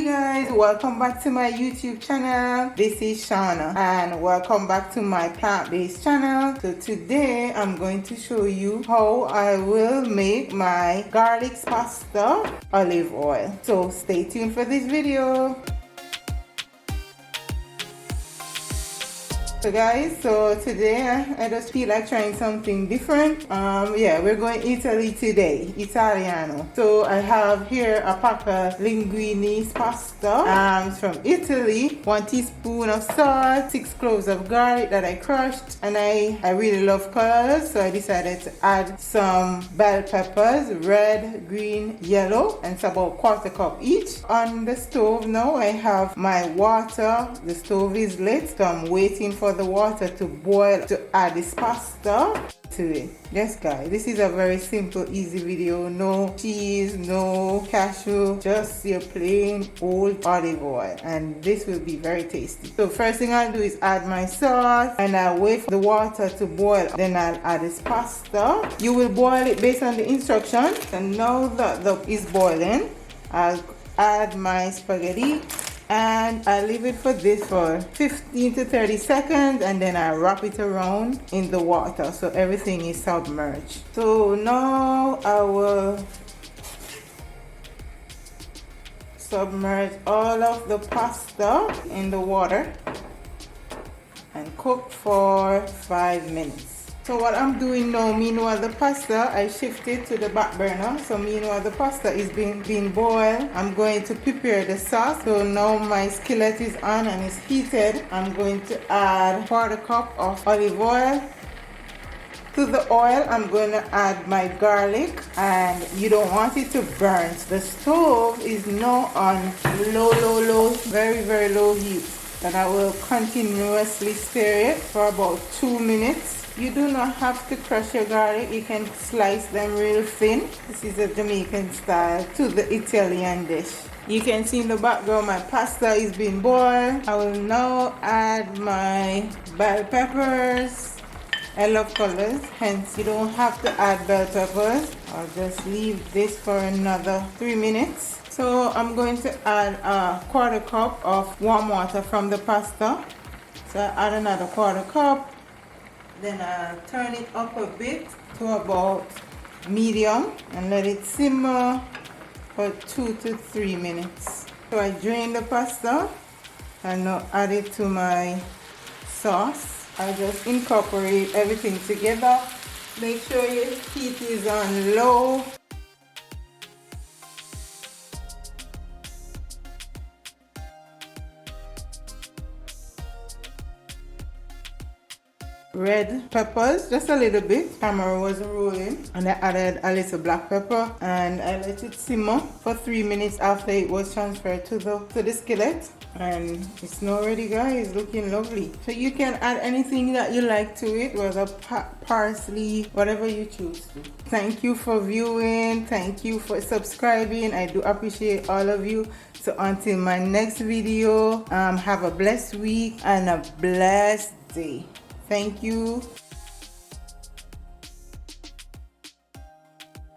Hey guys, welcome back to my YouTube channel. This is Shawna and welcome back to my plant-based channel. So today I'm going to show you how I will make my garlic pasta olive oil. So stay tuned for this video. So guys, so today I just feel like trying something different. Yeah, we're going Italy today, Italiano. So I have here a pack of linguine pasta. It's from Italy. 1 teaspoon of salt, 6 cloves of garlic that I crushed, and I really love colors, so I decided to add some bell peppers, red, green, yellow, and it's about 1/4 cup each. On the stove now I have my water. The stove is lit, so I'm waiting for the water to boil to add this pasta to it. Yes guys, this is a very simple, easy video. No cheese, no cashew, just your plain old olive oil, and this will be very tasty. So first thing I'll do is add my sauce, and I'll wait for the water to boil. Then I'll add this pasta. You will boil it based on the instructions, and now that is boiling, I'll add my spaghetti. And I leave it for this for 15 to 30 seconds, and then I wrap it around in the water so everything is submerged. So now I will submerge all of the pasta in the water and cook for 5 minutes. So what I'm doing now, meanwhile the pasta, I shifted to the back burner. So meanwhile the pasta is being boiled, I'm going to prepare the sauce. So now my skillet is on and it's heated. I'm going to add 1/4 cup of olive oil. To the oil, I'm going to add my garlic, and you don't want it to burn. The stove is now on low, very low heat. And I will continuously stir it for about 2 minutes. You do not have to crush your garlic, you can slice them real thin. This is a Jamaican style to the Italian dish. You can see in the background my pasta is being boiled. I will now add my bell peppers. I love colors, hence you don't have to add bell peppers. I'll just leave this for another 3 minutes. So I'm going to add a 1/4 cup of warm water from the pasta. So I add another 1/4 cup. Then I'll turn it up a bit to about medium and let it simmer for 2 to 3 minutes. So I drain the pasta and now add it to my sauce. I just incorporate everything together. Make sure your heat is on low. Red peppers, just a little bit. Camera wasn't rolling, and I added a little black pepper, and I let it simmer for 3 minutes after it was transferred to the skillet. And it's now ready guys, looking lovely. So you can add anything that you like to it, whether parsley, whatever you choose to. Thank you for viewing, thank you for subscribing. I do appreciate all of you. So until my next video, have a blessed week and a blessed day. Thank you.